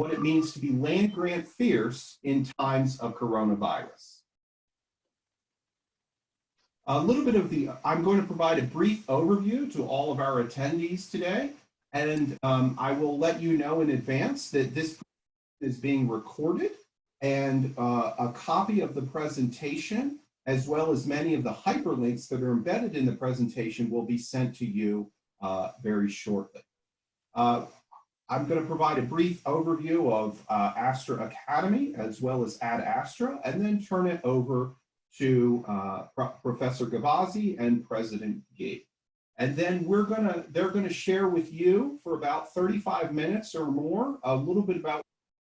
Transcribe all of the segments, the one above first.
what it means to be land grant fierce in times of coronavirus. A little bit of I'm going to provide a brief overview to all of our attendees today, and I will let you know in advance that this is being recorded, and a copy of the presentation, as well as many of the hyperlinks that are embedded in the presentation, will be sent to you very shortly. I'm going to provide a brief overview of Astra Academy as well as Ad Astra, and then turn it over to Professor Gavazzi and President Gabe. And then they're going to share with you for about 35 minutes or more a little bit about what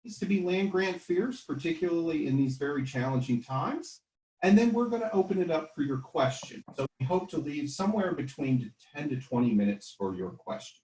it means to be land grant fierce, particularly in these very challenging times. And then we're going to open it up for your questions. So we hope to leave somewhere between 10 to 20 minutes for your questions.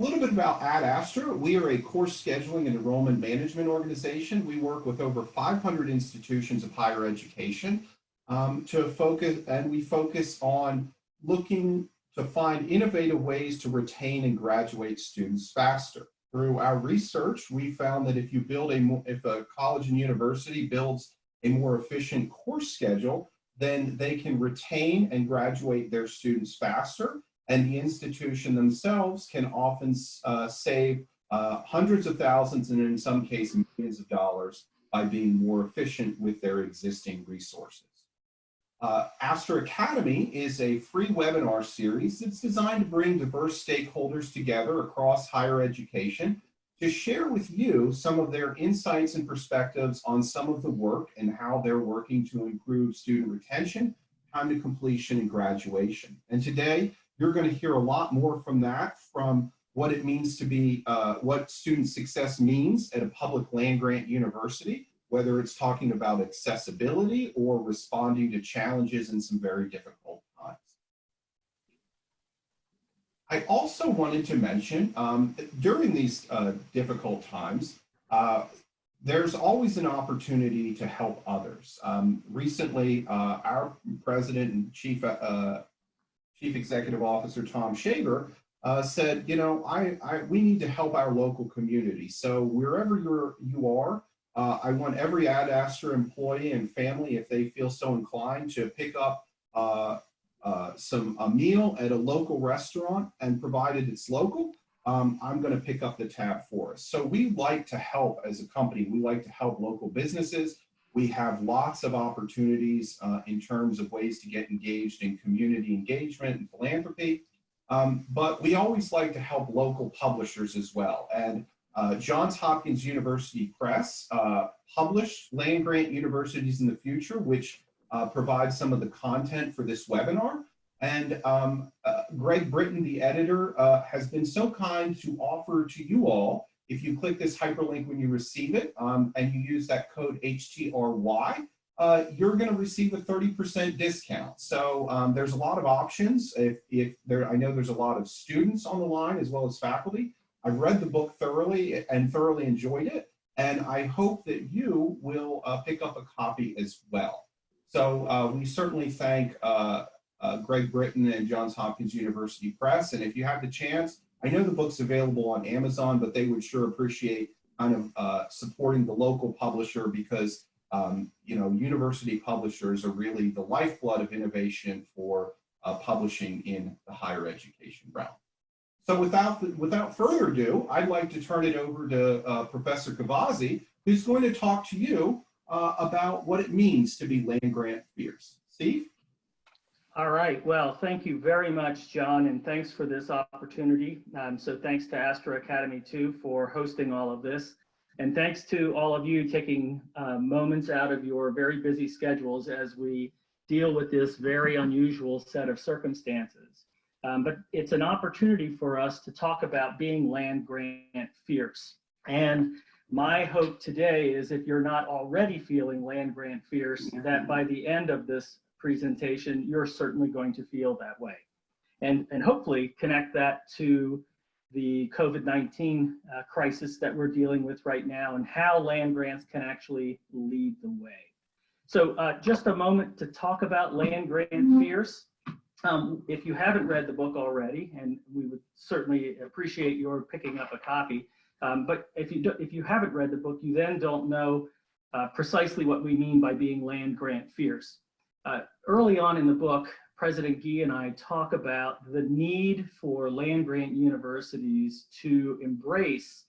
A little bit about Ad Astra. We are a course scheduling and enrollment management organization. We work with over 500 institutions of higher education we focus on looking to find innovative ways to retain and graduate students faster. Through our research, we found that if a college and university builds a more efficient course schedule, then they can retain and graduate their students faster, and the institution themselves can often save hundreds of thousands and in some cases millions of dollars by being more efficient with their existing resources. Astra Academy is a free webinar series that's designed to bring diverse stakeholders together across higher education to share with you some of their insights and perspectives on some of the work and how they're working to improve student retention, time to completion, and graduation. And today, you're going to hear a lot more from what it means to be, what student success means at a public land grant university, whether it's talking about accessibility or responding to challenges in some very difficult times. I also wanted to mention, during these difficult times, there's always an opportunity to help others. Recently, our president and Chief Executive Officer Tom Shaver said, you know, we need to help our local community. So wherever you are, I want every Ad Astra employee and family, if they feel so inclined, to pick up a meal at a local restaurant, and provided it's local, I'm going to pick up the tab for us. So we like to help as a company. We like to help local businesses. We have lots of opportunities in terms of ways to get engaged in community engagement and philanthropy, but we always like to help local publishers as well. And Johns Hopkins University Press published Land Grant Universities in the Future, which provides some of the content for this webinar. And Greg Britton, the editor, has been so kind to offer to you all, if you click this hyperlink when you receive it, and you use that code HTRY, you're going to receive a 30% discount. So there's a lot of options. I know there's a lot of students on the line as well as faculty. I've read the book thoroughly and thoroughly enjoyed it, and I hope that you will pick up a copy as well. So we certainly thank Greg Britton and Johns Hopkins University Press, and if you have the chance, I know the book's available on Amazon, but they would sure appreciate kind of supporting the local publisher, because you know, university publishers are really the lifeblood of innovation for publishing in the higher education realm. So without further ado, I'd like to turn it over to Professor Gavazzi, who's going to talk to you about what it means to be land grant fierce. Steve? All right. Well, thank you very much, John, and thanks for this opportunity. So thanks to Astra Academy, too, for hosting all of this. And thanks to all of you taking moments out of your very busy schedules as we deal with this very unusual set of circumstances. But it's an opportunity for us to talk about being land grant fierce. And my hope today is, if you're not already feeling land grant fierce, that by the end of this presentation, you're certainly going to feel that way. And hopefully connect that to the COVID-19 crisis that we're dealing with right now, and how land grants can actually lead the way. So just a moment to talk about land grant fierce. If you haven't read the book already, and we would certainly appreciate your picking up a copy, but if you haven't read the book, you then don't know precisely what we mean by being land grant fierce. Early on in the book, President Gee and I talk about the need for land grant universities to embrace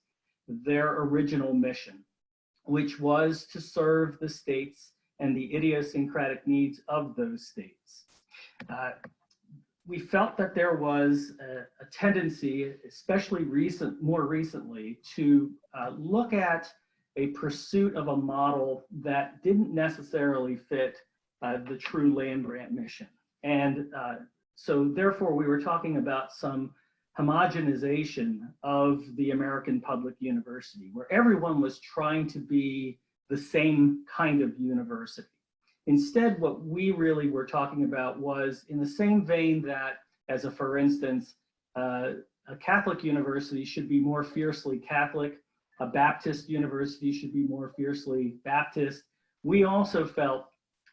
their original mission, which was to serve the states and the idiosyncratic needs of those states. We felt that there was a tendency, especially more recently, to look at a pursuit of a model that didn't necessarily fit the true land grant mission. And so therefore we were talking about some homogenization of the American public university, where everyone was trying to be the same kind of university. Instead, what we really were talking about was in the same vein that, as a for instance, a Catholic university should be more fiercely Catholic, a Baptist university should be more fiercely Baptist. We also felt,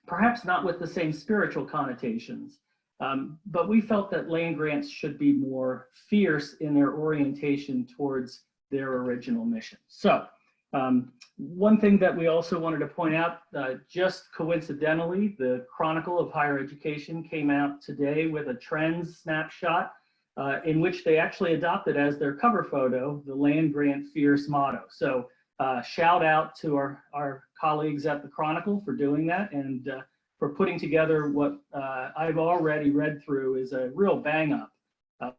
perhaps not with the same spiritual connotations, but we felt that land grants should be more fierce in their orientation towards their original mission. So one thing that we also wanted to point out, just coincidentally, the Chronicle of Higher Education came out today with a trends snapshot in which they actually adopted as their cover photo the land grant fierce motto. So shout out to our colleagues at the Chronicle for doing that and for putting together what I've already read through is a real bang up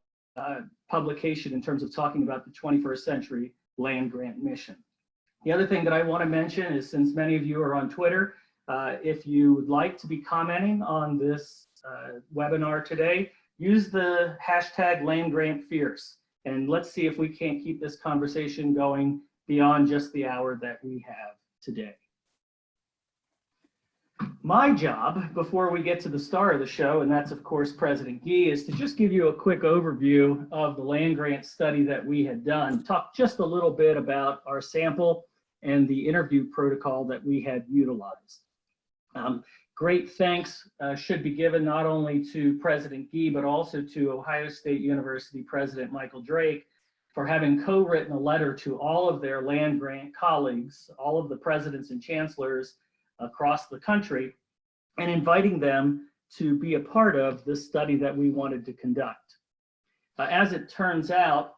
publication in terms of talking about the 21st century land grant mission. The other thing that I want to mention is, since many of you are on Twitter, if you would like to be commenting on this webinar today, use the hashtag #LandGrantFierce, and let's see if we can't keep this conversation going beyond just the hour that we have today. My job, before we get to the star of the show, and that's of course President Gee, is to just give you a quick overview of the land grant study that we had done, talk just a little bit about our sample and the interview protocol that we had utilized. Great thanks should be given not only to President Gee, but also to Ohio State University President Michael Drake for having co-written a letter to all of their land grant colleagues, all of the presidents and chancellors across the country, and inviting them to be a part of this study that we wanted to conduct. As it turns out,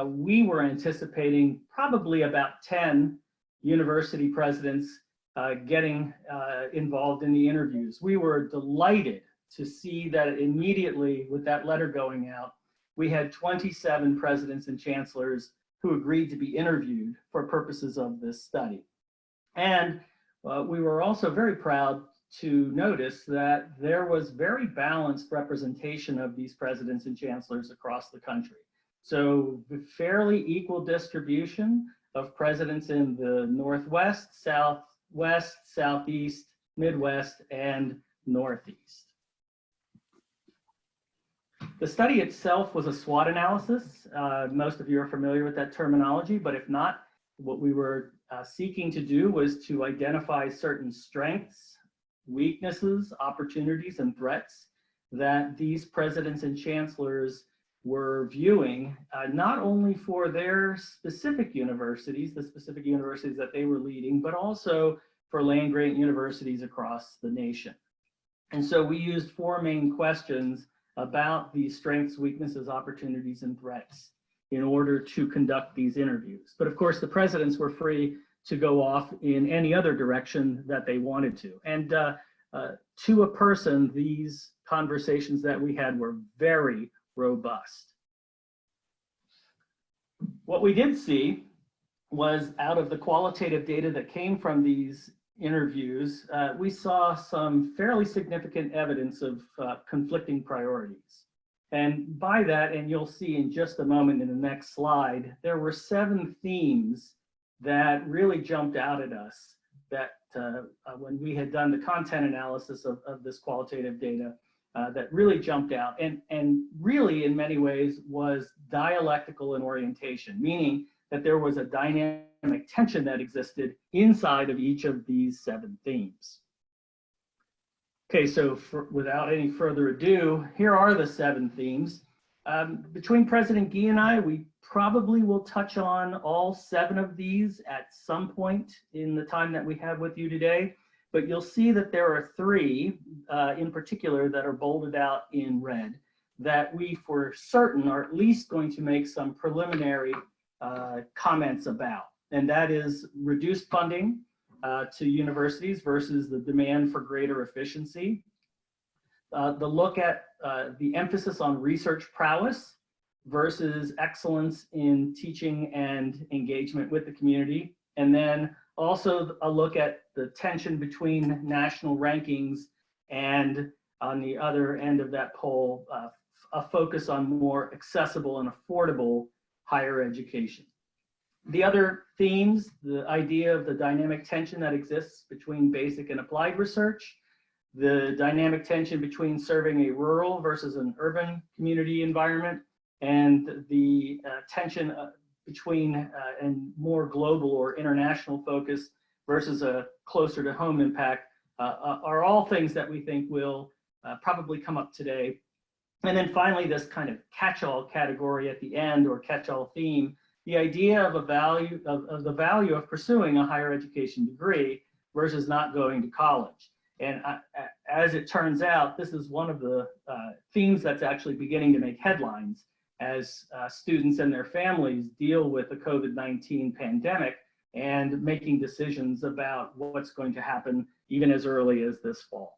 we were anticipating probably about 10 university presidents getting involved in the interviews. We were delighted to see that immediately with that letter going out, we had 27 presidents and chancellors who agreed to be interviewed for purposes of this study. And we were also very proud to notice that there was very balanced representation of these presidents and chancellors across the country. So fairly equal distribution of presidents in the Northwest, Southwest, Southeast, Midwest, and Northeast. The study itself was a SWOT analysis. Most of you are familiar with that terminology, but if not, what we were seeking to do was to identify certain strengths, weaknesses, opportunities, and threats that these presidents and chancellors were viewing, not only for their specific universities, the specific universities that they were leading, but also for land grant universities across the nation. And so we used 4 main questions about these strengths, weaknesses, opportunities, and threats in order to conduct these interviews. But of course, the presidents were free to go off in any other direction that they wanted to. And to a person, these conversations that we had were very robust. What we did see was, out of the qualitative data that came from these interviews, we saw some fairly significant evidence of conflicting priorities. And by that, and you'll see in just a moment in the next slide, there were 7 themes that really jumped out at us that when we had done the content analysis of this qualitative data, that really jumped out and really in many ways was dialectical in orientation, meaning that there was a dynamic tension that existed inside of each of these 7 themes. Okay, so without any further ado, here are the 7 themes. Between President Gee and I, we probably will touch on all 7 of these at some point in the time that we have with you today, but you'll see that there are 3 in particular that are bolded out in red that we for certain are at least going to make some preliminary comments about, and that is reduced funding to universities versus the demand for greater efficiency. The look at the emphasis on research prowess versus excellence in teaching and engagement with the community. And then also a look at the tension between national rankings and, on the other end of that pole, a focus on more accessible and affordable higher education. The other themes, the idea of the dynamic tension that exists between basic and applied research, the dynamic tension between serving a rural versus an urban community environment, and the tension between and more global or international focus versus a closer to home impact are all things that we think will probably come up today. And then finally, this kind of catch-all category at the end, or catch-all theme, the idea of the value of pursuing a higher education degree versus not going to college. And as it turns out, this is one of the themes that's actually beginning to make headlines as students and their families deal with the COVID-19 pandemic and making decisions about what's going to happen even as early as this fall.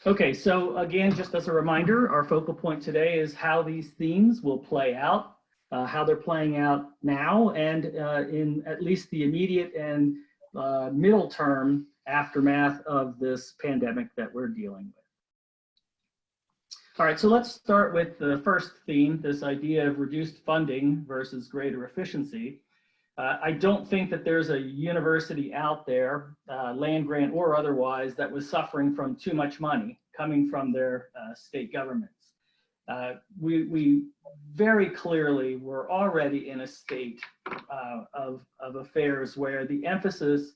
Okay, so again, just as a reminder, our focal point today is how these themes will play out, how they're playing out now, and in at least the immediate and middle term aftermath of this pandemic that we're dealing with. All right, so let's start with the first theme, this idea of reduced funding versus greater efficiency. I don't think that there's a university out there, land grant or otherwise, that was suffering from too much money coming from their state governments. We very clearly were already in a state of affairs where the emphasis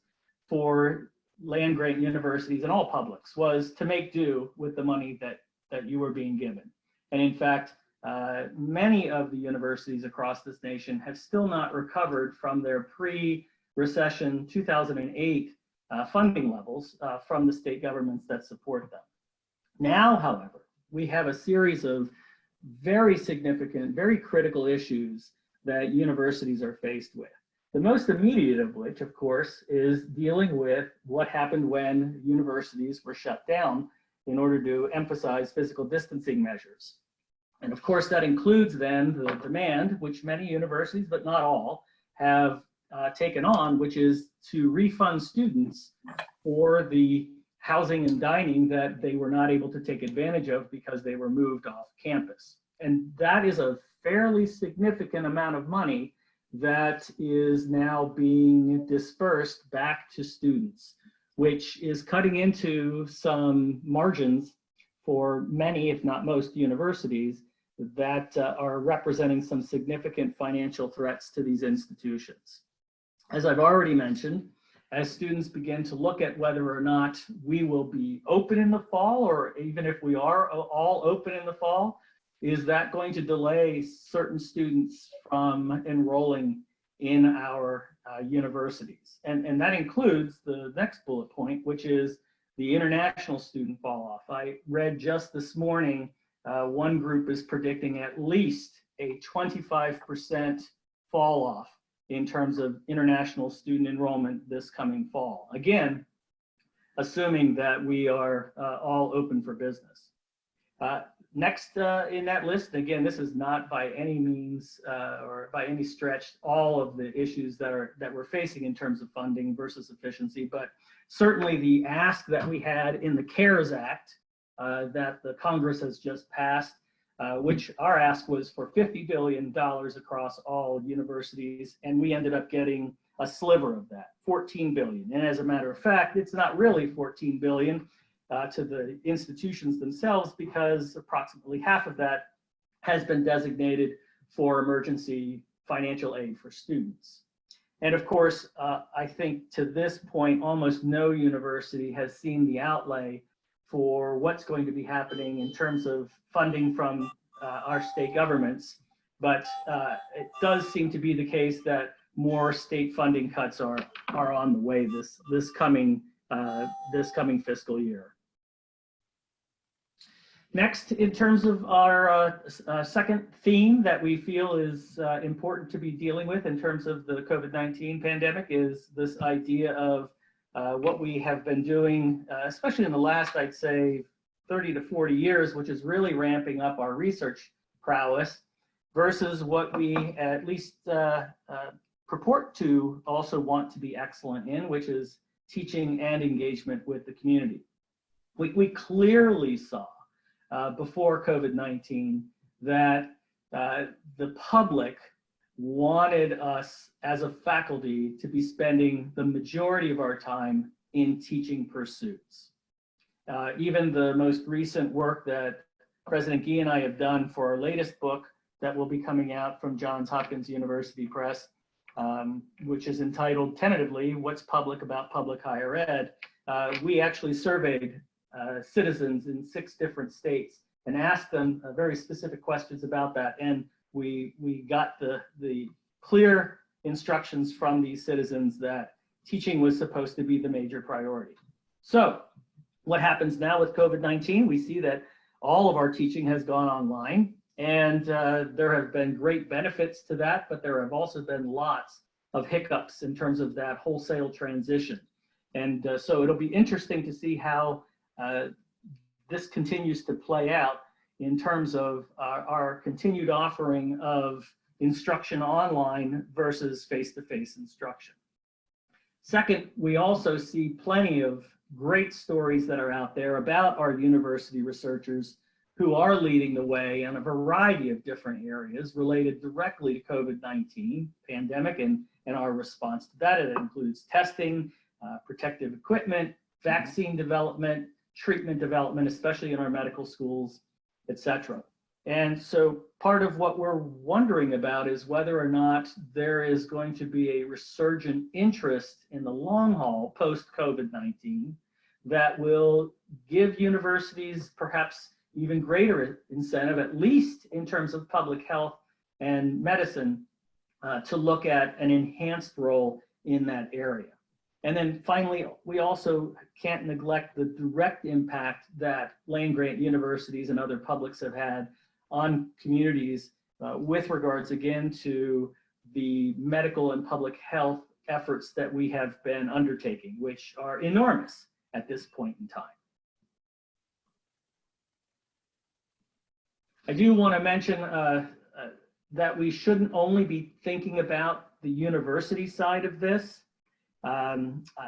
for land grant universities and all publics was to make do with the money that you were being given. And in fact, many of the universities across this nation have still not recovered from their pre-recession 2008 funding levels from the state governments that support them. Now, however, we have a series of very significant, very critical issues that universities are faced with. The most immediate of which, of course, is dealing with what happened when universities were shut down in order to emphasize physical distancing measures. And of course, that includes then the demand, which many universities, but not all, have taken on, which is to refund students for the housing and dining that they were not able to take advantage of because they were moved off campus. And that is a fairly significant amount of money that is now being dispersed back to students, which is cutting into some margins for many, if not most, universities that are representing some significant financial threats to these institutions. As I've already mentioned, as students begin to look at whether or not we will be open in the fall, or even if we are all open in the fall, is that going to delay certain students from enrolling in our universities? And that includes the next bullet point, which is the international student fall off. I read just this morning, one group is predicting at least a 25% fall off in terms of international student enrollment this coming fall. Again, assuming that we are all open for business. Next in that list, again, this is not by any means or by any stretch all of the issues that we're facing in terms of funding versus efficiency, but certainly the ask that we had in the CARES Act that the Congress has just passed, which our ask was for $50 billion across all universities, and we ended up getting a sliver of that, $14 billion. And as a matter of fact, it's not really $14 billion to the institutions themselves, because approximately half of that has been designated for emergency financial aid for students. And of course, I think to this point, almost no university has seen the outlay for what's going to be happening in terms of funding from our state governments. But it does seem to be the case that more state funding cuts are on the way this coming fiscal year. Next, in terms of our second theme that we feel is important to be dealing with in terms of the COVID-19 pandemic is this idea of what we have been doing, especially in the last, I'd say, 30 to 40 years, which is really ramping up our research prowess versus what we at least purport to also want to be excellent in, which is teaching and engagement with the community. We clearly saw before COVID-19 that the public wanted us as a faculty to be spending the majority of our time in teaching pursuits. Even the most recent work that President Gee and I have done for our latest book that will be coming out from Johns Hopkins University Press, which is entitled tentatively, What's Public About Public Higher Ed? We actually surveyed citizens in 6 different states and asked them very specific questions about that. And we got the clear instructions from these citizens that teaching was supposed to be the major priority. So what happens now with COVID-19? We see that all of our teaching has gone online, and there have been great benefits to that, but there have also been lots of hiccups in terms of that wholesale transition. And so it'll be interesting to see how this continues to play out in terms of our continued offering of instruction online versus face-to-face instruction. Second, we also see plenty of great stories that are out there about our university researchers who are leading the way in a variety of different areas related directly to COVID-19 pandemic and our response to that. It includes testing, protective equipment, vaccine development, treatment development, especially in our medical schools, etc. And so part of what we're wondering about is whether or not there is going to be a resurgent interest in the long haul post-COVID-19 that will give universities perhaps even greater incentive, at least in terms of public health and medicine, to look at an enhanced role in that area. And then finally, we also can't neglect the direct impact that land-grant universities and other publics have had on communities with regards, again, to the medical and public health efforts that we have been undertaking, which are enormous at this point in time. I do want to mention that we shouldn't only be thinking about the university side of this.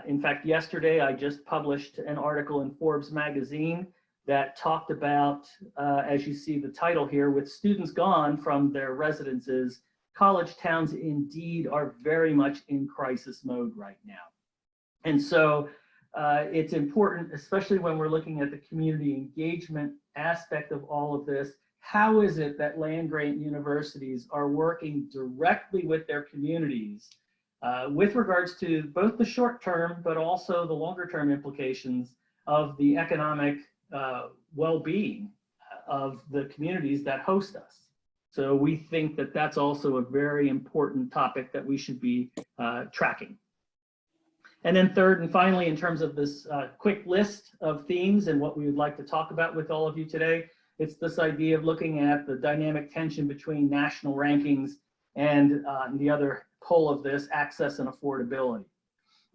In fact, yesterday I just published an article in Forbes magazine that talked about, as you see the title here, with students gone from their residences, college towns indeed are very much in crisis mode right now. And so it's important, especially when we're looking at the community engagement aspect of all of this, how is it that land-grant universities are working directly with their communities with regards to both the short-term, but also the longer-term implications of the economic well-being of the communities that host us. So we think that that's also a very important topic that we should be tracking. And then third and finally, in terms of this quick list of themes and what we would like to talk about with all of you today, it's this idea of looking at the dynamic tension between national rankings and the other pole of this, access and affordability.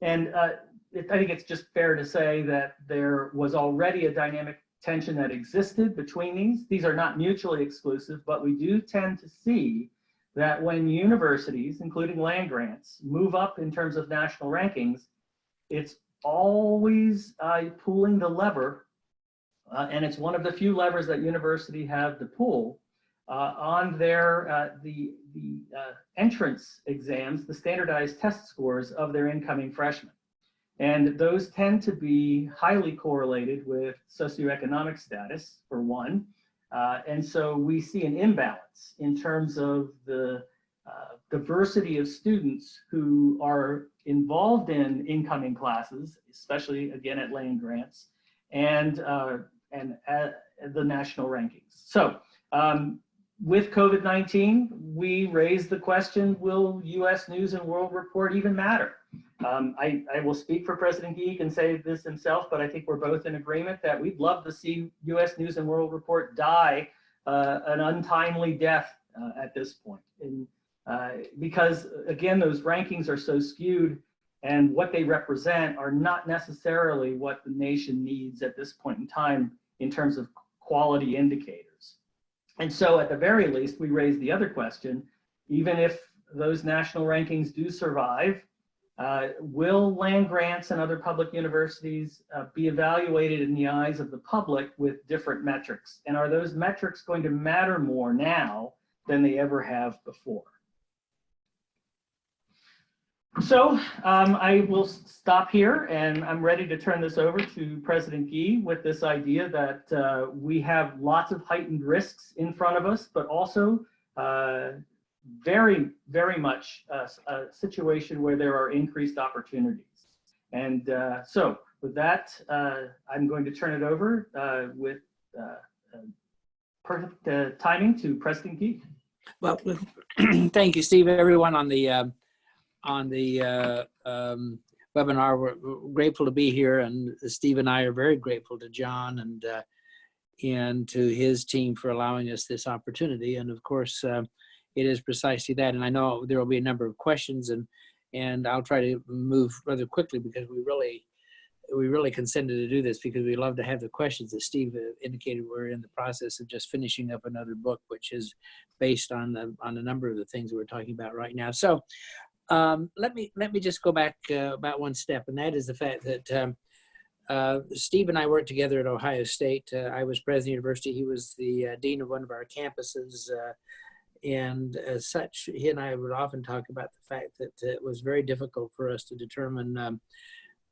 And I think it's just fair to say that there was already a dynamic tension that existed between these. These are not mutually exclusive, but we do tend to see that when universities, including land grants, move up in terms of national rankings, it's always pulling the lever, and it's one of the few levers that universities have to pull on their the entrance exams, the standardized test scores of their incoming freshmen. And those tend to be highly correlated with socioeconomic status, for one. And so we see an imbalance in terms of the diversity of students who are involved in incoming classes, especially again at land grants, and the national rankings. So with COVID-19, we raised the question, will US News and World Report even matter? I will speak for President Geek and say this himself, but I think we're both in agreement that we'd love to see US News and World Report die an untimely death at this point. Because again, those rankings are so skewed, and what they represent are not necessarily what the nation needs at this point in time in terms of quality indicators. And so at the very least, we raise the other question, even if those national rankings do survive, will land grants and other public universities be evaluated in the eyes of the public with different metrics? And are those metrics going to matter more now than they ever have before? So I will stop here, and I'm ready to turn this over to President Gee with this idea that we have lots of heightened risks in front of us, but also very, very much a situation where there are increased opportunities. And so with that, I'm going to turn it over with perfect timing to President Gee. Well, thank you, Steve. Everyone on the webinar, we're grateful to be here, and Steve and I are very grateful to John and to his team for allowing us this opportunity. And of course, it is precisely that. And I know there will be a number of questions, and I'll try to move rather quickly because we really consented to do this because we love to have the questions. As Steve indicated, we're in the process of just finishing up another book, which is based on a number of the things that we're talking about right now. So let me just go back about one step, and that is the fact that Steve and I worked together at Ohio State. I was president of the university. He was the dean of one of our campuses. And as such, he and I would often talk about the fact that it was very difficult for us to determine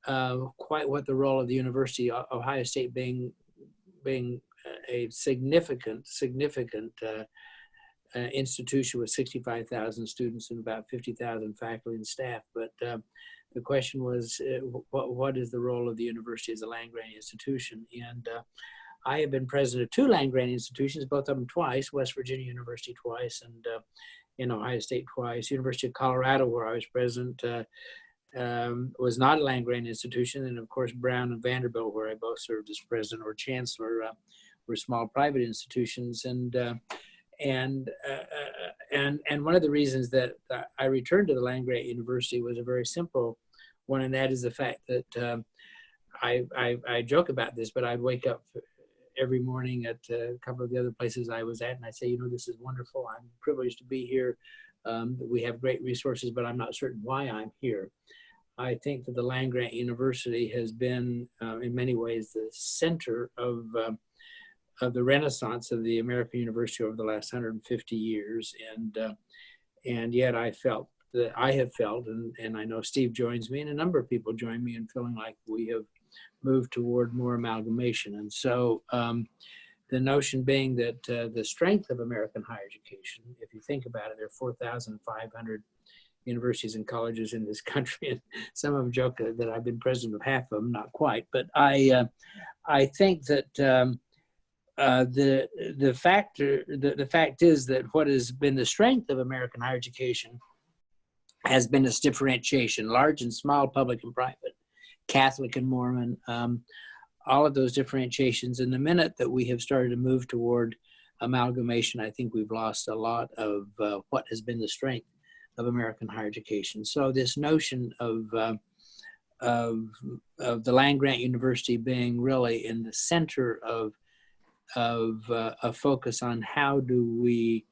quite what the role of the university, Ohio State being a significant institution with 65,000 students and about 50,000 faculty and staff. But the question was, what is the role of the university as a land-grant institution? And I have been president of two land-grant institutions, both of them twice, West Virginia University twice, and in Ohio State twice. University of Colorado, where I was president, was not a land-grant institution. And of course, Brown and Vanderbilt, where I both served as president or chancellor, were small private institutions. And one of the reasons that I returned to the land-grant university was a very simple one, and that is the fact that I joke about this, but I'd wake up every morning at a couple of the other places I was at, and I say, you know, this is wonderful. I'm privileged to be here. We have great resources, but I'm not certain why I'm here. I think that the land-grant university has been, in many ways, the center of the renaissance of the American university over the last 150 years. And yet I have felt, and I know Steve joins me, and a number of people join me in feeling like we have moved toward more amalgamation. And so the notion being that the strength of American higher education, if you think about it, there are 4,500 universities and colleges in this country, and some of them joke that I've been president of half of them, not quite, but I think that the fact is that what has been the strength of American higher education has been its differentiation, large and small, public and private, Catholic and Mormon, all of those differentiations. And the minute that we have started to move toward amalgamation, I think we've lost a lot of what has been the strength of American higher education. So this notion of the land-grant university being really in the center of a focus on how do we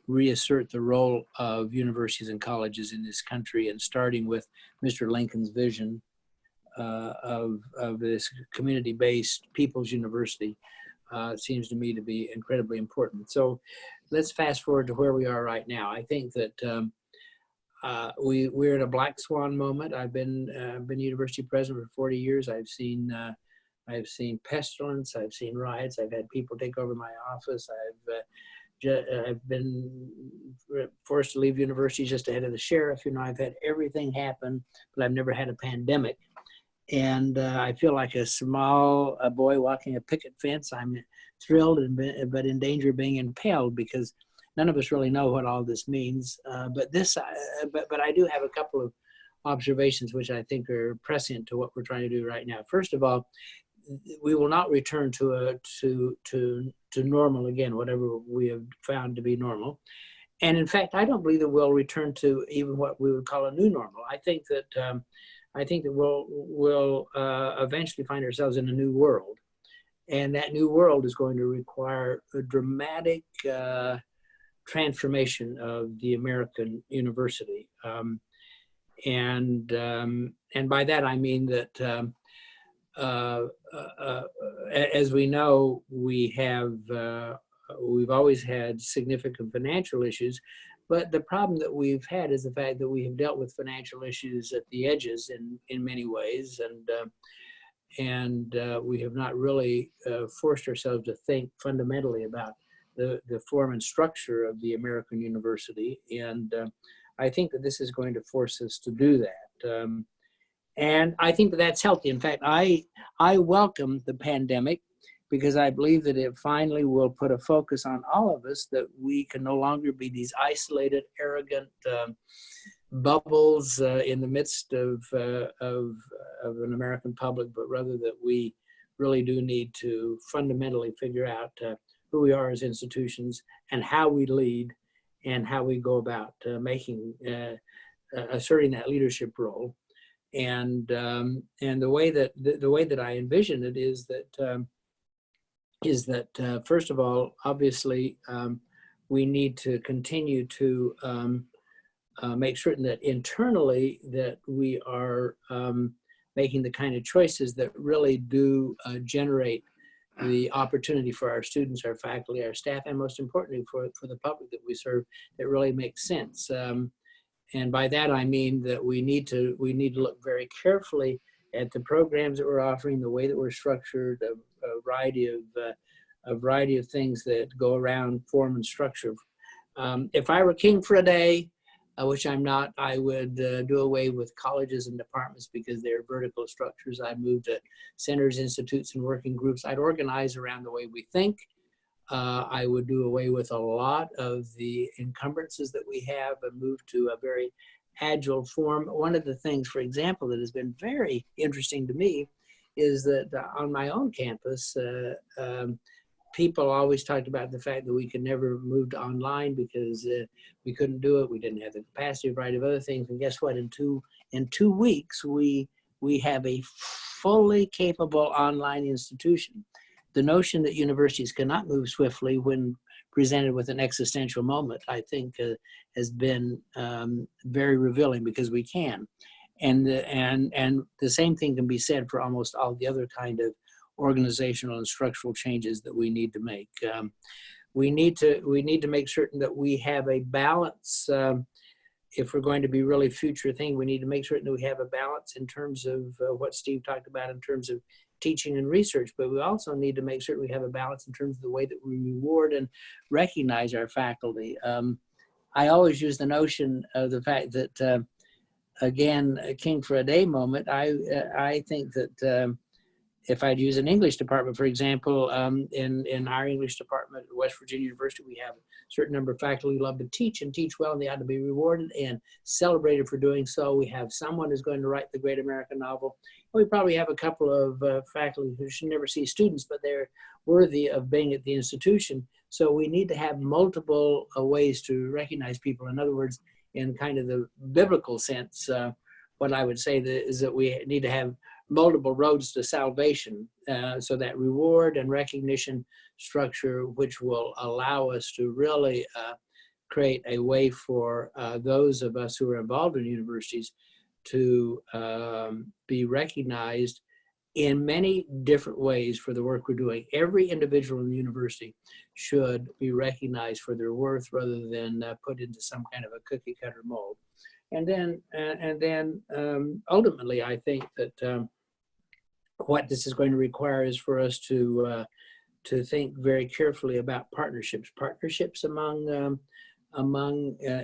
reassert the role of universities and colleges in this country, and starting with Mr. Lincoln's vision of this community-based people's university seems to me to be incredibly important. So let's fast forward to where we are right now. I think that we're in a black swan moment. I've been university president for 40 years. I've seen pestilence. I've seen riots. I've had people take over my office. I've I've been forced to leave university just ahead of the sheriff. I've had everything happen, but I've never had a pandemic. And I feel like a small boy walking a picket fence. I'm thrilled, but in danger of being impaled, because none of us really know what all this means. But I do have a couple of observations which I think are prescient to what we're trying to do right now. First of all, we will not return to normal again, whatever we have found to be normal. And in fact, I don't believe that we'll return to even what we would call a new normal. I think that we'll eventually find ourselves in a new world, and that new world is going to require a dramatic transformation of the American university, and by that I mean that. As we know, we've always had significant financial issues, but the problem that we've had is the fact that we have dealt with financial issues at the edges in many ways, and we have not really forced ourselves to think fundamentally about the form and structure of the American university, and I think that this is going to force us to do that. And I think that that's healthy. In fact, I welcome the pandemic, because I believe that it finally will put a focus on all of us, that we can no longer be these isolated, arrogant bubbles in the midst of an American public, but rather that we really do need to fundamentally figure out who we are as institutions and how we lead and how we go about asserting that leadership role. And the way that I envision it is that first of all, obviously, we need to continue to make certain that internally that we are making the kind of choices that really do generate the opportunity for our students, our faculty, our staff, and most importantly for the public that we serve, that really makes sense. And by that I mean that we need to look very carefully at the programs that we're offering, the way that we're structured, a variety of things that go around form and structure. If I were king for a day, which I'm not, I would do away with colleges and departments because they're vertical structures. I'd move to centers, institutes, and working groups. I'd organize around the way we think. I would do away with a lot of the encumbrances that we have and move to a very agile form. One of the things, for example, that has been very interesting to me is that on my own campus, people always talked about the fact that we could never move to online because we couldn't do it. We didn't have the capacity, a variety of other things. And guess what? In two weeks, we have a fully capable online institution. The notion that universities cannot move swiftly when presented with an existential moment, I think, has been very revealing, because we can. And the same thing can be said for almost all the other kind of organizational and structural changes that we need to make. We need to make certain that we have a balance. If we're going to be really future thing, we need to make certain that we have a balance in terms of what Steve talked about in terms of teaching and research, but we also need to make certain we have a balance in terms of the way that we reward and recognize our faculty. I always use the notion of the fact that, again, a king for a day moment, I think that if I'd use an English department, for example, in our English department at West Virginia University, we have a certain number of faculty who love to teach and teach well, and they ought to be rewarded and celebrated for doing so. We have someone who's going to write the great American novel. We probably have a couple of faculty who should never see students, but they're worthy of being at the institution. So we need to have multiple ways to recognize people. In other words, in kind of the biblical sense, what I would say is that we need to have multiple roads to salvation, so that reward and recognition structure, which will allow us to really create a way for those of us who are involved in universities to be recognized in many different ways for the work we're doing. Every individual in the university should be recognized for their worth rather than put into some kind of a cookie cutter mold. And then ultimately, I think that what this is going to require is for us to think very carefully about partnerships among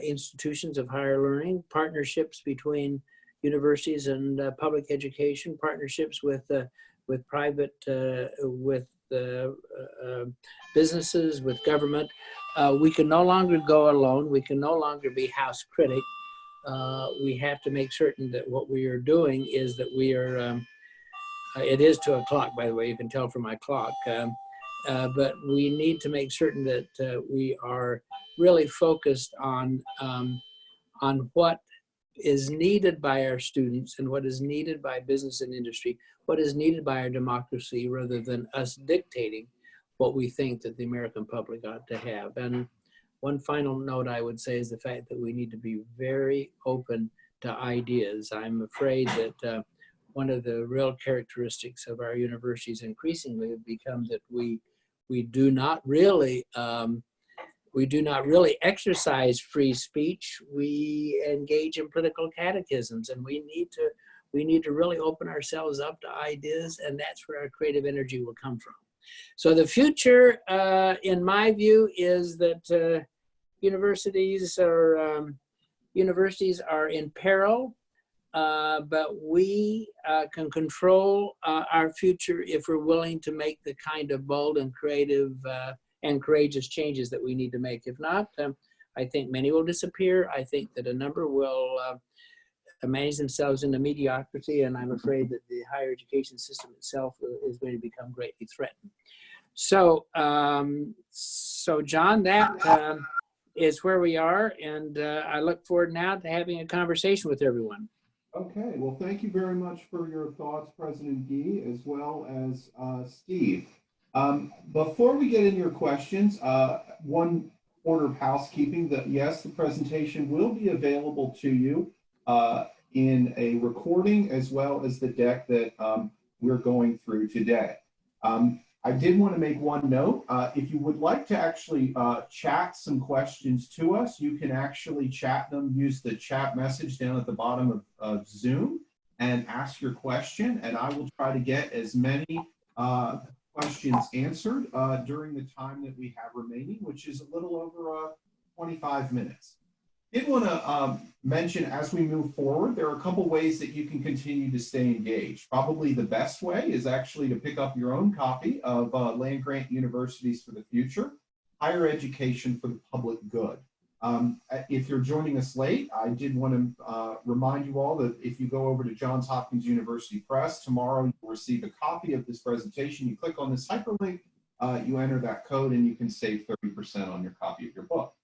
institutions of higher learning, partnerships between universities and public education, partnerships with private, with businesses, with government. We can no longer go alone. We can no longer be house critic. We have to make certain that what we are doing is that we are, it is 2 o'clock, by the way, you can tell from my clock, but we need to make certain that we are really focused on what is needed by our students and what is needed by business and industry, what is needed by our democracy, rather than us dictating what we think that the American public ought to have. And one final note I would say is the fact that we need to be very open to ideas. I'm afraid that one of the real characteristics of our universities increasingly have become that we do not really exercise free speech. We engage in political catechisms, and we need to really open ourselves up to ideas, and that's where our creative energy will come from. So the future, in my view, is that universities are in peril, but we can control our future if we're willing to make the kind of bold and creative and courageous changes that we need to make. If not, I think many will disappear. I think that a number will manage themselves into mediocrity, and I'm afraid that the higher education system itself is going to become greatly threatened. So, so John, that is where we are, and I look forward now to having a conversation with everyone. Okay, well, thank you very much for your thoughts, President Gee, as well as Steve. Before we get into your questions, one order of housekeeping: that yes, the presentation will be available to you in a recording, as well as the deck that we're going through today. I did want to make one note. If you would like to actually chat some questions to us, you can actually chat them, use the chat message down at the bottom of Zoom, and ask your question, and I will try to get as many questions answered during the time that we have remaining, which is a little over 25 minutes. I did want to mention, as we move forward, there are a couple ways that you can continue to stay engaged. Probably the best way is actually to pick up your own copy of Land Grant Universities for the Future, Higher Education for the Public Good. If you're joining us late, I did want to remind you all that if you go over to Johns Hopkins University Press, tomorrow you'll receive a copy of this presentation. You click on this hyperlink, you enter that code, and you can save 30% on your copy of your book.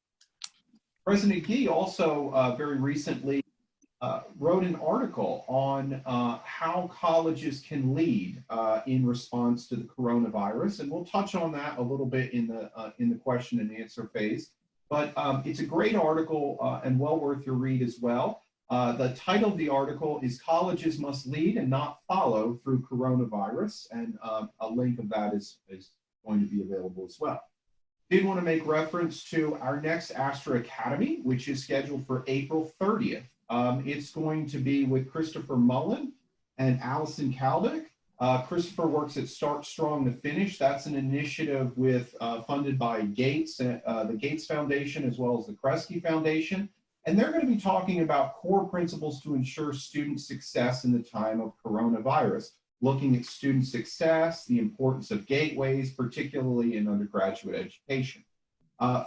President Gee also very recently wrote an article on how colleges can lead in response to the coronavirus, and we'll touch on that a little bit in the question and answer phase. But it's a great article and well worth your read as well. The title of the article is "Colleges Must Lead and Not Follow Through Coronavirus," and a link of that is going to be available as well. Did want to make reference to our next Astra Academy, which is scheduled for April 30th. It's going to be with Christopher Mullen and Allison Kaldick. Christopher works at Start Strong to Finish. That's an initiative with funded by Gates, the Gates Foundation, as well as the Kresge Foundation. And they're going to be talking about core principles to ensure student success in the time of coronavirus, looking at student success, the importance of gateways, particularly in undergraduate education.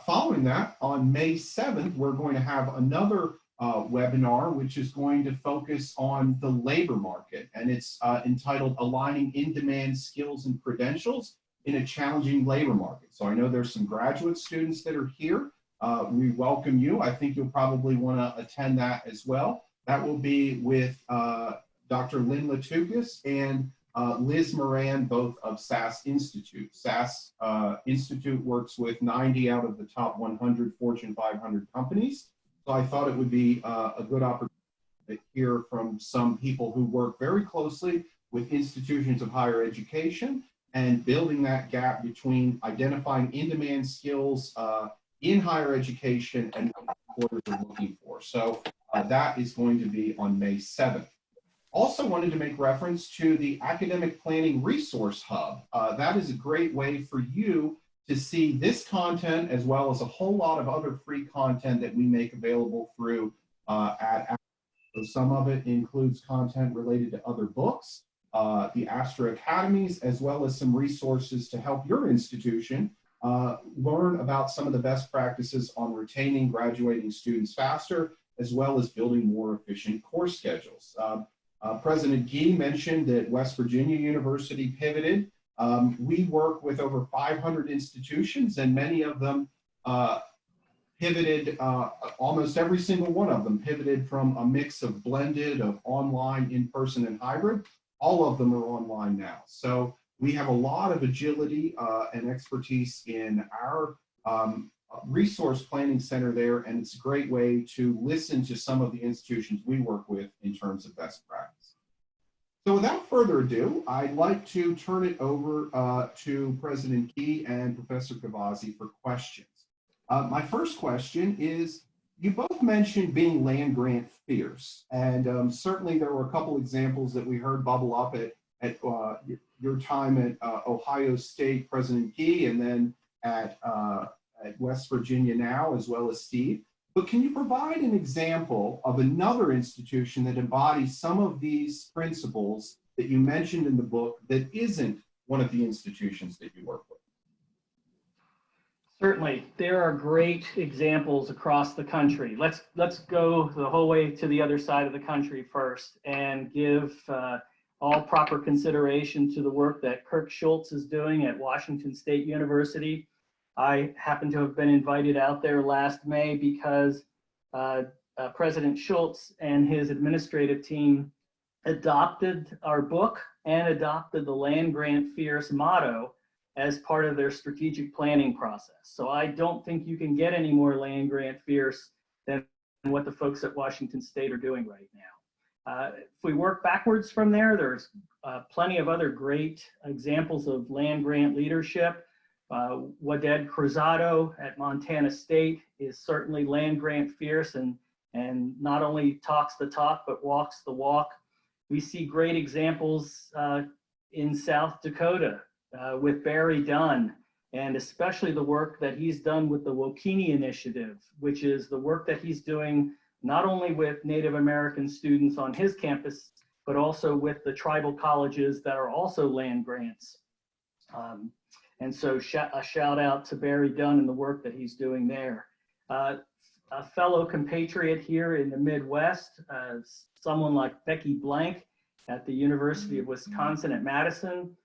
Following that, on May 7th, we're going to have another webinar, which is going to focus on the labor market, and it's entitled "Aligning In-Demand Skills and Credentials in a Challenging Labor Market." So I know there's some graduate students that are here. We welcome you. I think you'll probably want to attend that as well. That will be with Dr. Lynn Latukas and Liz Moran, both of SAS Institute. SAS Institute works with 90 out of the top 100 Fortune 500 companies. So I thought it would be a good opportunity to hear from some people who work very closely with institutions of higher education and building that gap between identifying in-demand skills in higher education and what employers are looking for. So that is going to be on May 7th. Also wanted to make reference to the Academic Planning Resource Hub. That is a great way for you to see this content as well as a whole lot of other free content that we make available through at Astra. So some of it includes content related to other books, the Astra Academies, as well as some resources to help your institution learn about some of the best practices on retaining graduating students faster, as well as building more efficient course schedules. President Gee mentioned that West Virginia University pivoted. We work with over 500 institutions, and many of them pivoted, almost every single one of them pivoted from a mix of blended of online, in-person, and hybrid. All of them are online now. So we have a lot of agility and expertise in our resource planning center there, and it's a great way to listen to some of the institutions we work with in terms of best practice. So without further ado, I'd like to turn it over to President Gee and Professor Gavazzi for questions. My first question is, you both mentioned being land grant fierce, and certainly there were a couple examples that we heard bubble up at your time at Ohio State, President Gee, and then at West Virginia now, as well as Steve. But can you provide an example of another institution that embodies some of these principles that you mentioned in the book that isn't one of the institutions that you work with? Certainly, there are great examples across the country. Let's go the whole way to the other side of the country first and give all proper consideration to the work that Kirk Schultz is doing at Washington State University. I happen to have been invited out there last May because President Schultz and his administrative team adopted our book and adopted the land grant fierce motto as part of their strategic planning process. So I don't think you can get any more land grant fierce than what the folks at Washington State are doing right now. If we work backwards from there, there's plenty of other great examples of land grant leadership. Waded Cruzado at Montana State is certainly land grant fierce and not only talks the talk, but walks the walk. We see great examples in South Dakota with Barry Dunn, and especially the work that he's done with the Wokini Initiative, which is the work that he's doing not only with Native American students on his campus, but also with the tribal colleges that are also land grants. And so a shout out to Barry Dunn and the work that he's doing there. A fellow compatriot here in the Midwest, someone like Becky Blank at the University of Wisconsin at Madison.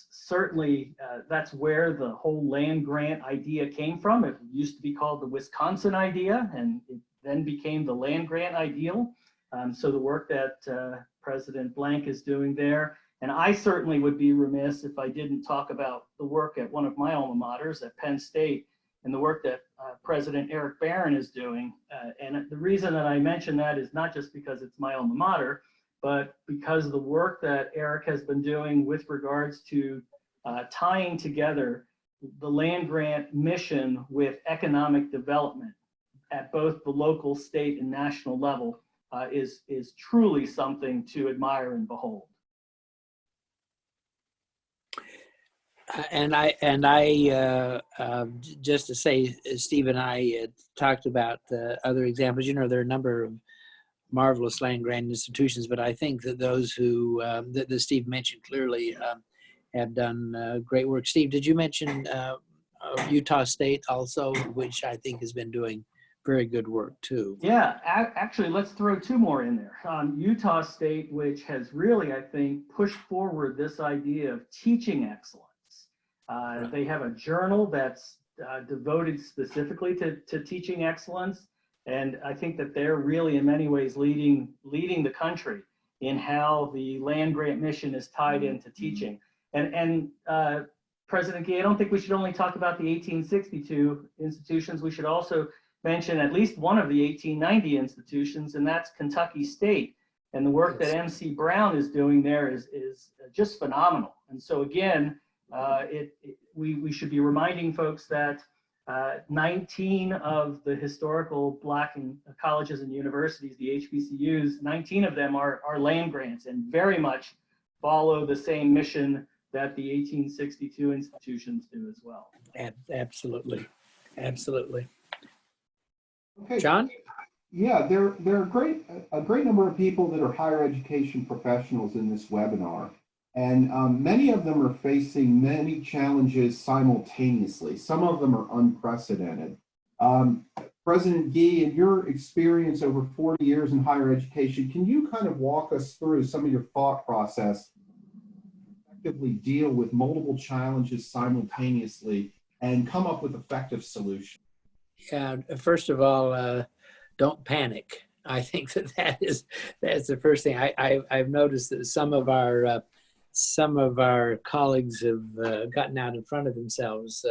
Certainly, that's where the whole land grant idea came from. It used to be called the Wisconsin idea, and it then became the land grant ideal. So the work that President Blank is doing there. And I certainly would be remiss if I didn't talk about the work at one of my alma maters at Penn State and the work that President Eric Barron is doing. And the reason that I mention that is not just because it's my alma mater, but because of the work that Eric has been doing with regards to tying together the land grant mission with economic development at both the local, state, and national level is truly something to admire and behold. And just to say, Steve and I talked about the other examples. You know, there are a number of marvelous land grant institutions, but I think that those who that Steve mentioned clearly have done great work. Steve, did you mention Utah State also, which I think has been doing very good work too? Yeah, actually, let's throw two more in there. Utah State, which has really, I think, pushed forward this idea of teaching excellence. They have a journal that's devoted specifically to teaching excellence. And I think that they're really in many ways leading the country in how the land grant mission is tied into teaching. And President Gee, I don't think we should only talk about the 1862 institutions. We should also mention at least one of the 1890 institutions, and that's Kentucky State. And the work that MC Brown is doing there is just phenomenal. And so again, we should be reminding folks that 19 of the historical Black colleges and universities, the HBCUs, 19 of them are land grants and very much follow the same mission that the 1862 institutions do as well. Absolutely. Absolutely. Okay. John? Yeah, there are a great number of people that are higher education professionals in this webinar, and many of them are facing many challenges simultaneously. Some of them are unprecedented. President Gee, in your experience over 40 years in higher education, can you kind of walk us through some of your thought process to effectively deal with multiple challenges simultaneously and come up with effective solutions? Yeah, first of all, don't panic. I think that's the first thing. I've noticed that some of our colleagues have gotten out in front of themselves.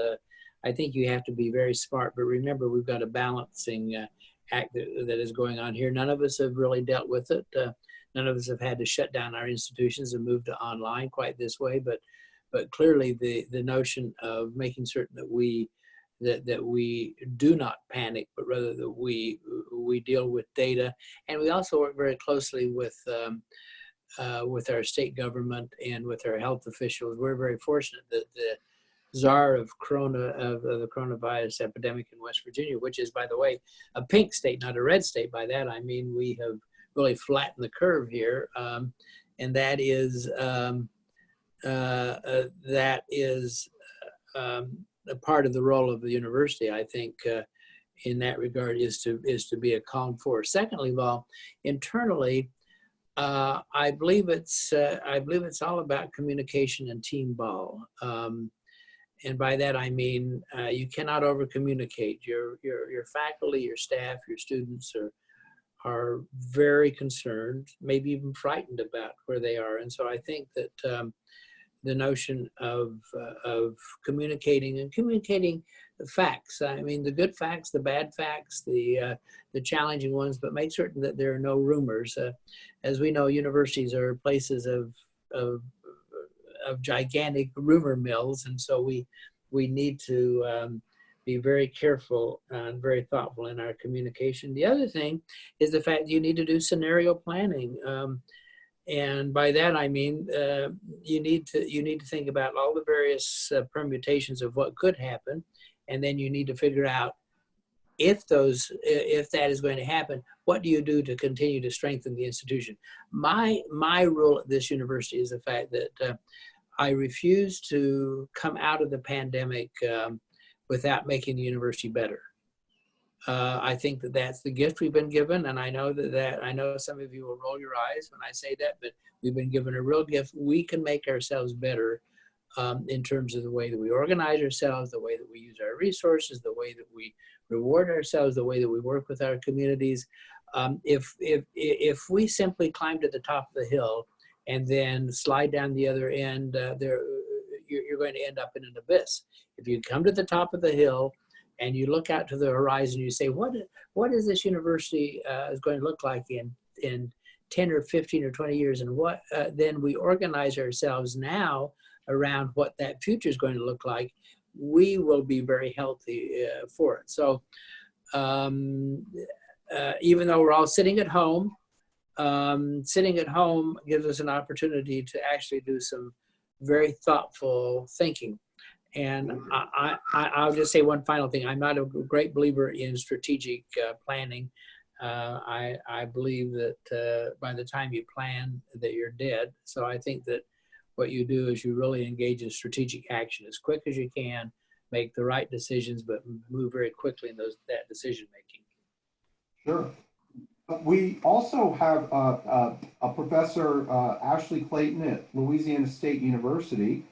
I think you have to be very smart, but remember, we've got a balancing act that is going on here. None of us have really dealt with it. None of us have had to shut down our institutions and move to online quite this way, but clearly the notion of making certain that we do not panic, but rather that we deal with data, and we also work very closely with our state government and with our health officials. We're very fortunate that the czar of the coronavirus epidemic in West Virginia, which is, by the way, a pink state, not a red state. By that I mean we have really flattened the curve here, and that is a part of the role of the university, I think, in that regard, is to be a calm force. Secondly of all, internally, I believe it's all about communication and team ball, and by that I mean you cannot over communicate. Your faculty, your staff, your students are very concerned, maybe even frightened about where they are, and so I think that the notion of communicating the facts. I mean, the good facts, the bad facts, the challenging ones, but make certain that there are no rumors. As we know, universities are places of gigantic rumor mills, and so we need to be very careful and very thoughtful in our communication. The other thing is the fact that you need to do scenario planning. And by that I mean you need to think about all the various permutations of what could happen, and then you need to figure out if that is going to happen, what do you do to continue to strengthen the institution? My rule at this university is the fact that I refuse to come out of the pandemic without making the university better. I think that that's the gift we've been given, and I know I know some of you will roll your eyes when I say that, but we've been given a real gift. We can make ourselves better in terms of the way that we organize ourselves, the way that we use our resources, the way that we reward ourselves, the way that we work with our communities. If we simply climb to the top of the hill and then slide down the other end, you're going to end up in an abyss. If you come to the top of the hill and you look out to the horizon, you say, what is this university is going to look like in 10 or 15 or 20 years, and what then we organize ourselves now around what that future is going to look like, we will be very healthy for it. So even though we're all sitting at home gives us an opportunity to actually do some very thoughtful thinking. And I'll just say one final thing. I'm not a great believer in strategic planning. I believe that by the time you plan, that you're dead. So I think that what you do is you really engage in strategic action as quick as you can, make the right decisions, but move very quickly in that decision making. Sure. We also have a professor, Ashley Clayton at Louisiana State University.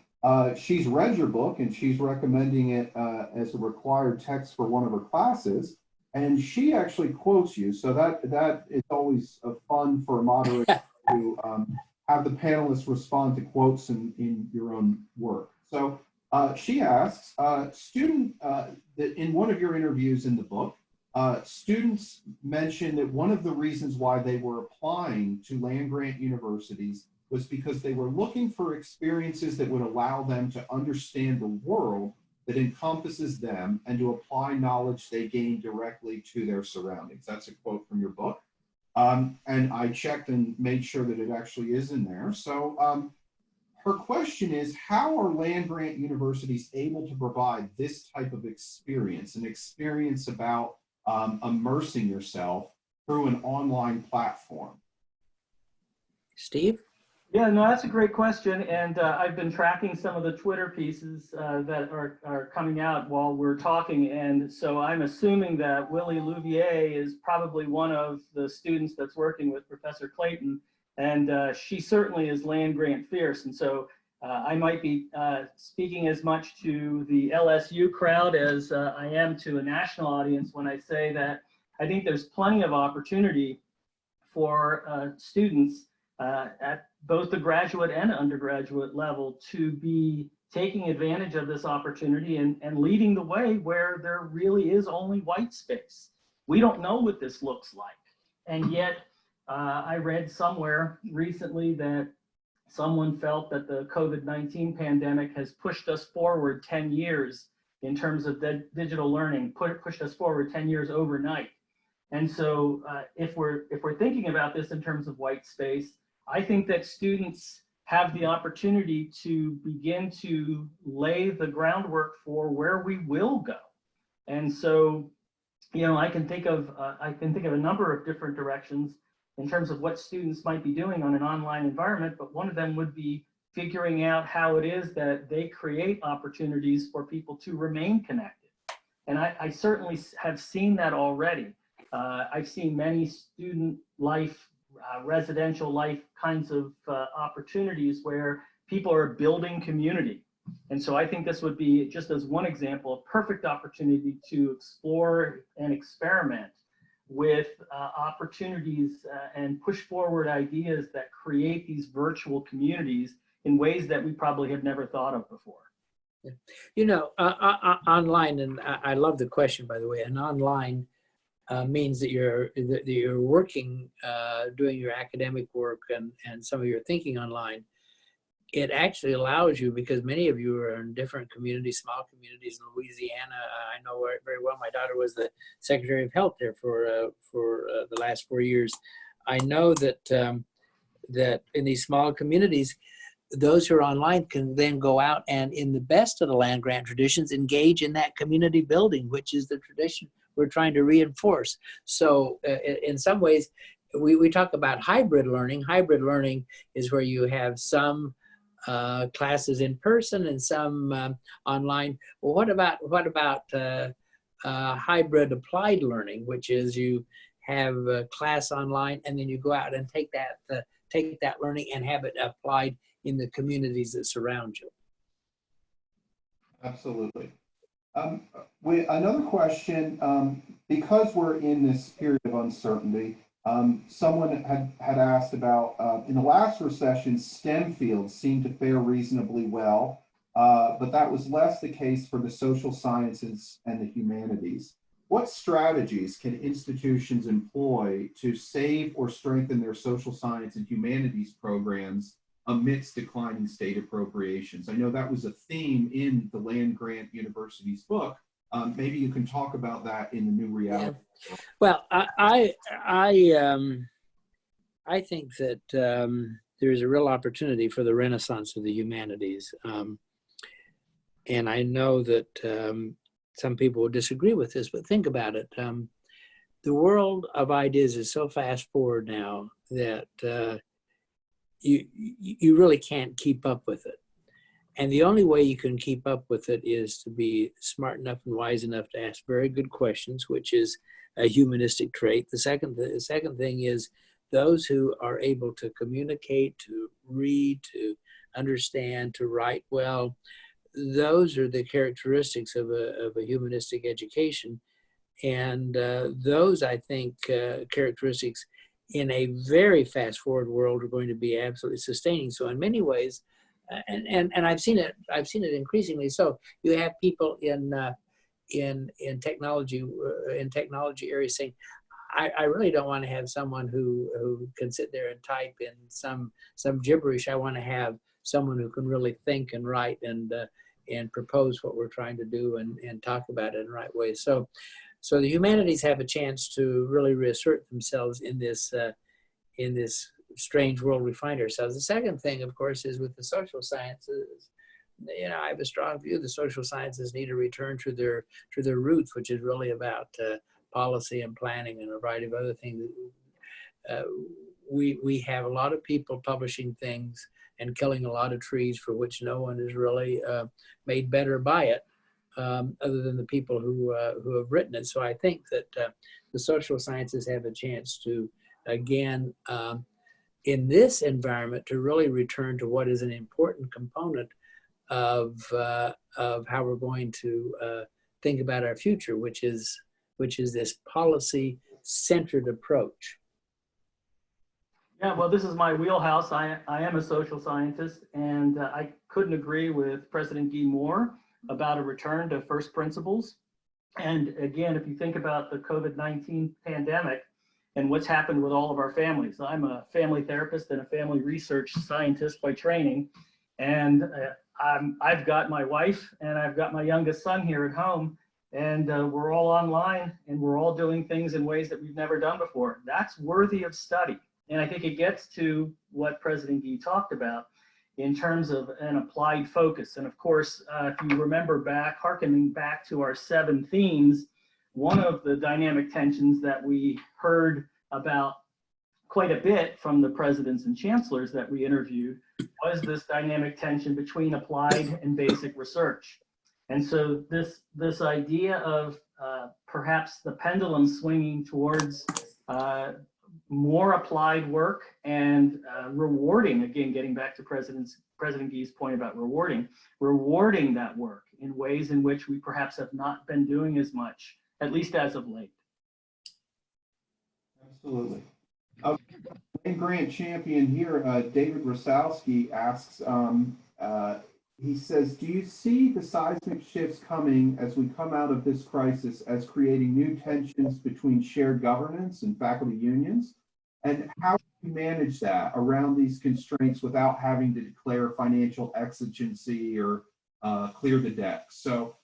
She's read your book and she's recommending it as a required text for one of her classes. And she actually quotes you. So that is always fun for a moderator to have the panelists respond to quotes in your own work. So she asks, that in one of your interviews in the book, students mentioned that one of the reasons why they were applying to land-grant universities was because they were looking for experiences that would allow them to understand the world that encompasses them and to apply knowledge they gain directly to their surroundings. That's a quote from your book. And I checked and made sure that it actually is in there. So her question is, how are land-grant universities able to provide this type of experience, an experience about immersing yourself through an online platform? Steve? Yeah, no, that's a great question. And I've been tracking some of the Twitter pieces that are coming out while we're talking. And so I'm assuming that Willie Louvier is probably one of the students that's working with Professor Clayton. And she certainly is land grant fierce. And so I might be speaking as much to the LSU crowd as I am to a national audience when I say that I think there's plenty of opportunity for students at both the graduate and undergraduate level to be taking advantage of this opportunity and leading the way where there really is only white space. We don't know what this looks like. And yet I read somewhere recently that someone felt that the COVID-19 pandemic has pushed us forward 10 years in terms of digital learning, pushed us forward 10 years overnight. And so if we're thinking about this in terms of white space, I think that students have the opportunity to begin to lay the groundwork for where we will go. And so, you know, I can think of a number of different directions in terms of what students might be doing on an online environment, but one of them would be figuring out how it is that they create opportunities for people to remain connected. And I certainly have seen that already. I've seen many student life, residential life kinds of opportunities where people are building community. And so I think this would be, just as one example, a perfect opportunity to explore and experiment with opportunities and push forward ideas that create these virtual communities in ways that we probably have never thought of before. You know, online, and I love the question, by the way, and online means that you're working, doing your academic work and some of your thinking online. It actually allows you, because many of you are in different communities, small communities in Louisiana. I know very well. My daughter was the Secretary of Health there for the last 4 years. I know that that in these small communities, those who are online can then go out and, in the best of the land grant traditions, engage in that community building, which is the tradition we're trying to reinforce. So in some ways, we talk about hybrid learning. Hybrid learning is where you have some classes in person and some online. Well, what about hybrid applied learning, which is you have a class online and then you go out and take that learning and have it applied in the communities that surround you? Absolutely. Another question, because we're in this period of uncertainty, someone had asked about, in the last recession, STEM fields seemed to fare reasonably well, but that was less the case for the social sciences and the humanities. What strategies can institutions employ to save or strengthen their social science and humanities programs amidst declining state appropriations? I know that was a theme in the Land Grant University's book. Maybe you can talk about that in the new reality. Yeah. Well, I think that there is a real opportunity for the renaissance of the humanities. And I know that some people will disagree with this, but think about it. The world of ideas is so fast forward now that you really can't keep up with it. And the only way you can keep up with it is to be smart enough and wise enough to ask very good questions, which is a humanistic trait. The second thing is those who are able to communicate, to read, to understand, to write well. Those are the characteristics of a humanistic education. And those, I think, characteristics in a very fast forward world are going to be absolutely sustaining. So in many ways, and I've seen it increasingly. So you have people in technology areas saying, I really don't want to have someone who can sit there and type in some gibberish. I want to have someone who can really think and write and and propose what we're trying to do and talk about it in the right way. So the humanities have a chance to really reassert themselves in this strange world we find ourselves. The second thing, of course, is with the social sciences. I have a strong view the social sciences need to return to their roots, which is really about policy and planning and a variety of other things. We have a lot of people publishing things and killing a lot of trees for which no one is really made better by it, other than the people who have written it. So I think that the social sciences have a chance to, again, in this environment, to really return to what is an important component of how we're going to think about our future, which is this policy-centered approach. Yeah, well, this is my wheelhouse. I am a social scientist, and I couldn't agree with President Guy more about a return to first principles. And again, if you think about the COVID-19 pandemic and what's happened with all of our families, I'm a family therapist and a family research scientist by training, and I've got my wife and I've got my youngest son here at home, and we're all online and we're all doing things in ways that we've never done before. That's worthy of study. And I think it gets to what President Guy talked about in terms of an applied focus. And of course, if you remember back, hearkening back to our 7 themes, one of the dynamic tensions that we heard about quite a bit from the presidents and chancellors that we interviewed was this dynamic tension between applied and basic research. And so this idea of perhaps the pendulum swinging towards more applied work and rewarding, again, getting back to President Guy's point about rewarding that work in ways in which we perhaps have not been doing as much, at least as of late. Absolutely. Grant champion here, David Rosowski asks, he says, do you see the seismic shifts coming as we come out of this crisis as creating new tensions between shared governance and faculty unions? And how do you manage that around these constraints without having to declare financial exigency or clear the deck? So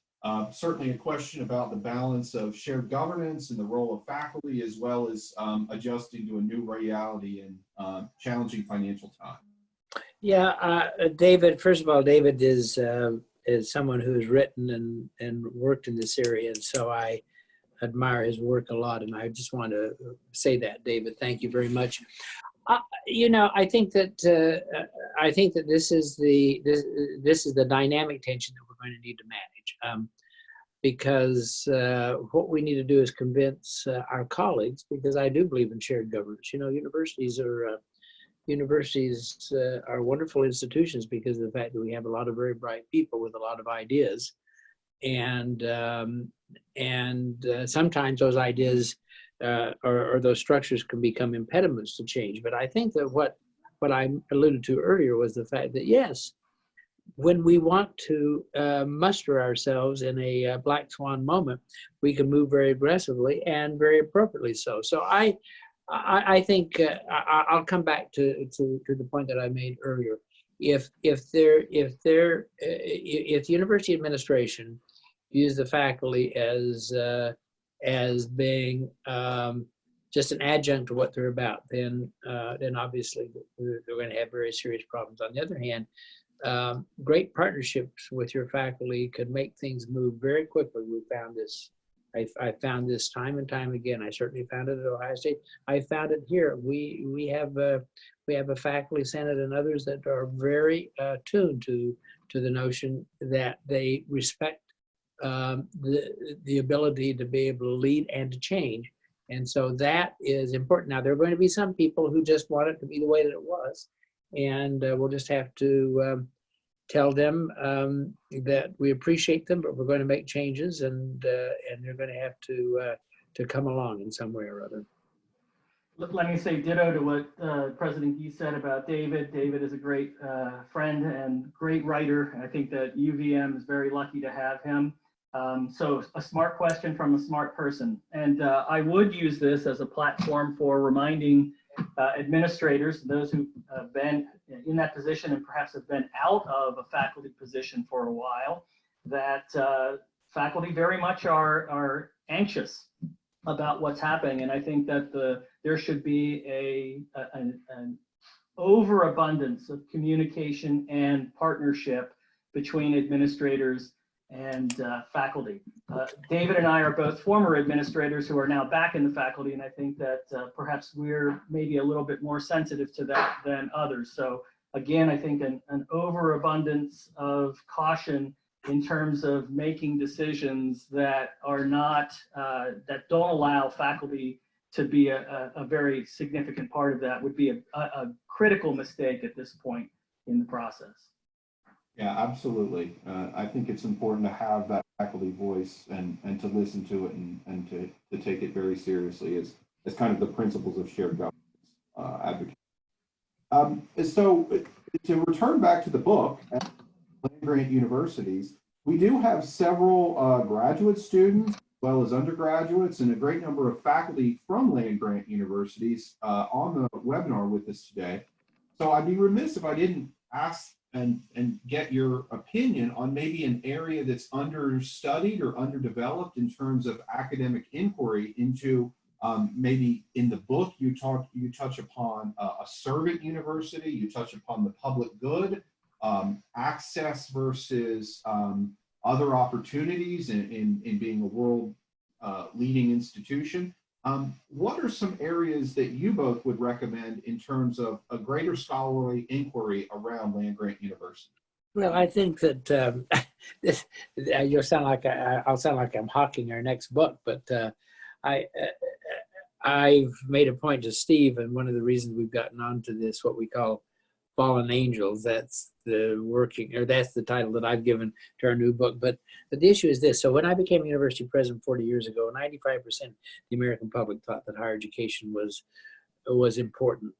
certainly a question about the balance of shared governance and the role of faculty, as well as adjusting to a new reality in challenging financial times. Yeah, David, first of all, David is someone who's written and worked in this area, and so I admire his work a lot, and I just want to say that, David, thank you very much. I think that this is the dynamic tension that we're going to need to manage, because what we need to do is convince our colleagues, because I do believe in shared governance. Universities are wonderful institutions because of the fact that we have a lot of very bright people with a lot of ideas, and sometimes those ideas or those structures can become impediments to change. But I think that what I alluded to earlier was the fact that, yes, when we want to muster ourselves in a black swan moment, we can move very aggressively and very appropriately so. So I think I'll come back to the point that I made earlier. If university administration views the faculty as being just an adjunct to what they're about, then obviously they're going to have very serious problems. On the other hand, great partnerships with your faculty could make things move very quickly. We found this. I found this time and time again. I certainly found it at Ohio State. I found it here. We have a faculty senate and others that are very tuned to the notion that they respect the ability to be able to lead and to change. And so that is important. Now, there are going to be some people who just want it to be the way that it was. And we'll just have to tell them that we appreciate them, but we're going to make changes, and they're going to have to come along in some way or other. Let me say ditto to what President Guy said about David. David is a great friend and great writer. I think that UVM is very lucky to have him. So a smart question from a smart person. And I would use this as a platform for reminding administrators, those who have been in that position and perhaps have been out of a faculty position for a while, that faculty very much are anxious about what's happening. And I think that there should be an overabundance of communication and partnership between administrators and faculty. David and I are both former administrators who are now back in the faculty, and I think that perhaps we're maybe a little bit more sensitive to that than others. So again, I think an overabundance of caution in terms of making decisions that are not, that don't allow faculty to be a very significant part of that would be a critical mistake at this point in the process. Yeah, absolutely. I think it's important to have that faculty voice and to listen to it and to take it very seriously as kind of the principles of shared governance advocacy. So to return back to the book, at land-grant universities, we do have several graduate students as well as undergraduates and a great number of faculty from land-grant universities on the webinar with us today. So I'd be remiss if I didn't ask and get your opinion on maybe an area that's understudied or underdeveloped in terms of academic inquiry into maybe in the book you touch upon a servant university, you touch upon the public good, access versus other opportunities in being a world leading institution. What are some areas that you both would recommend in terms of a greater scholarly inquiry around land-grant university? Well, I think that you'll sound like I'll sound like I'm hawking our next book, but I've made a point to Steve, and one of the reasons we've gotten onto this, what we call fallen angels, that's the title that I've given to our new book. But the issue is this. So when I became a university president 40 years ago, 95% of the American public thought that higher education was important.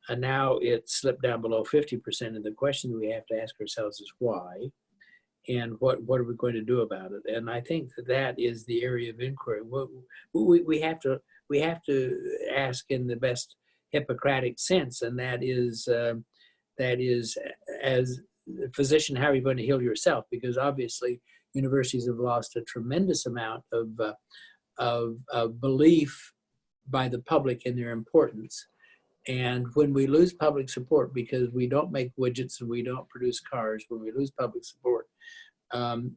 And now it's slipped down below 50%. And the question we have to ask ourselves is why? And what are we going to do about it? And I think that is the area of inquiry. We have to ask in the best Hippocratic sense, and that is, as a physician, how are you going to heal yourself? Because obviously universities have lost a tremendous amount of belief by the public in their importance. And when we lose public support because we don't make widgets and we don't produce cars, when we lose public support,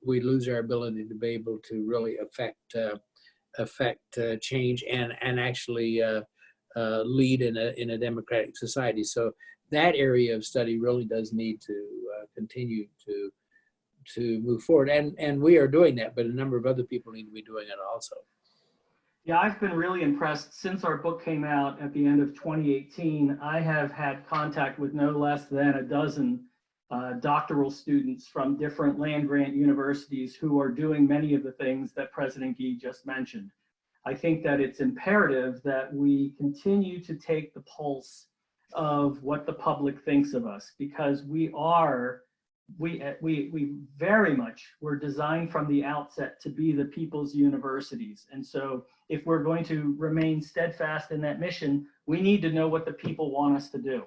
we lose our ability to be able to really affect change and actually lead in a democratic society. So that area of study really does need to continue to move forward. And we are doing that, but a number of other people need to be doing it also. Yeah, I've been really impressed since our book came out at the end of 2018. I have had contact with no less than a dozen doctoral students from different land-grant universities who are doing many of the things that President Gee just mentioned. I think that it's imperative that we continue to take the pulse of what the public thinks of us, because we very much were designed from the outset to be the people's universities. And so if we're going to remain steadfast in that mission, we need to know what the people want us to do.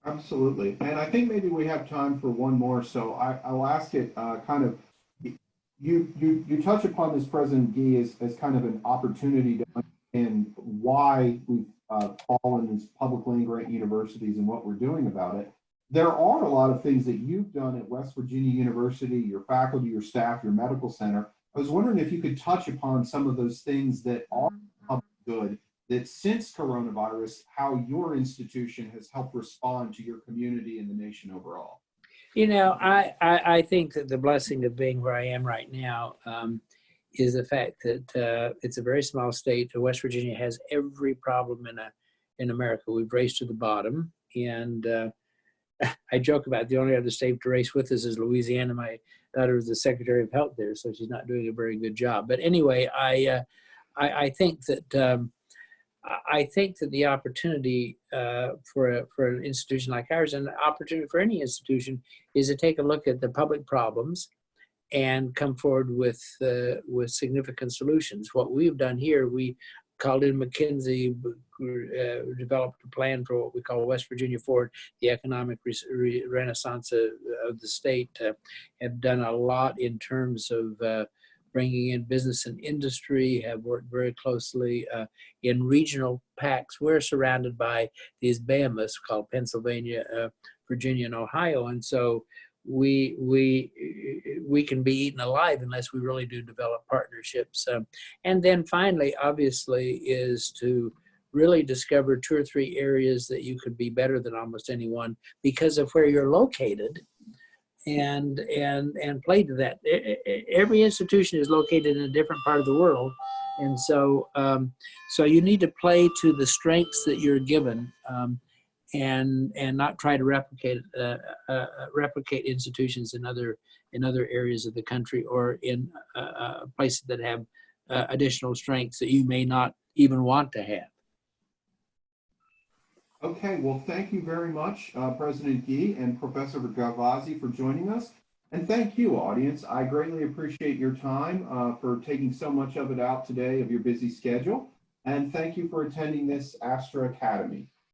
Absolutely. And I think maybe we have time for one more. So I'll ask it kind of, you touch upon this, President Gee, as kind of an opportunity to understand why we've fallen as public land-grant universities and what we're doing about it. There are a lot of things that you've done at West Virginia University, your faculty, your staff, your medical center. I was wondering if you could touch upon some of those things that are public good, that since coronavirus, how your institution has helped respond to your community and the nation overall. You know, I think that the blessing of being where I am right now is the fact that it's a very small state. West Virginia has every problem in America. We've raced to the bottom, and I joke about the only other state to race with us is Louisiana. My daughter is the Secretary of Health there, so she's not doing a very good job. But anyway, I think that the opportunity for an institution like ours, and the opportunity for any institution, is to take a look at the public problems and come forward with significant solutions. What we've done here, we called in McKinsey, developed a plan for what we call West Virginia Forward, the economic renaissance of the state. Have done a lot in terms of bringing in business and industry, have worked very closely in regional packs. We're surrounded by these behemoths called Pennsylvania, Virginia, and Ohio. And so we can be eaten alive unless we really do develop partnerships. And then finally, obviously, is to really discover 2 or 3 areas that you could be better than almost anyone because of where you're located, and play to that. Every institution is located in a different part of the world, and so so you need to play to the strengths that you're given, and not try to replicate institutions in other areas of the country or in places that have additional strengths that you may not even want to have. Okay, well, thank you very much, President Gee and Professor Gavazzi, for joining us. And thank you, audience. I greatly appreciate your time for taking so much of it out today of your busy schedule. And thank you for attending this Astra Academy.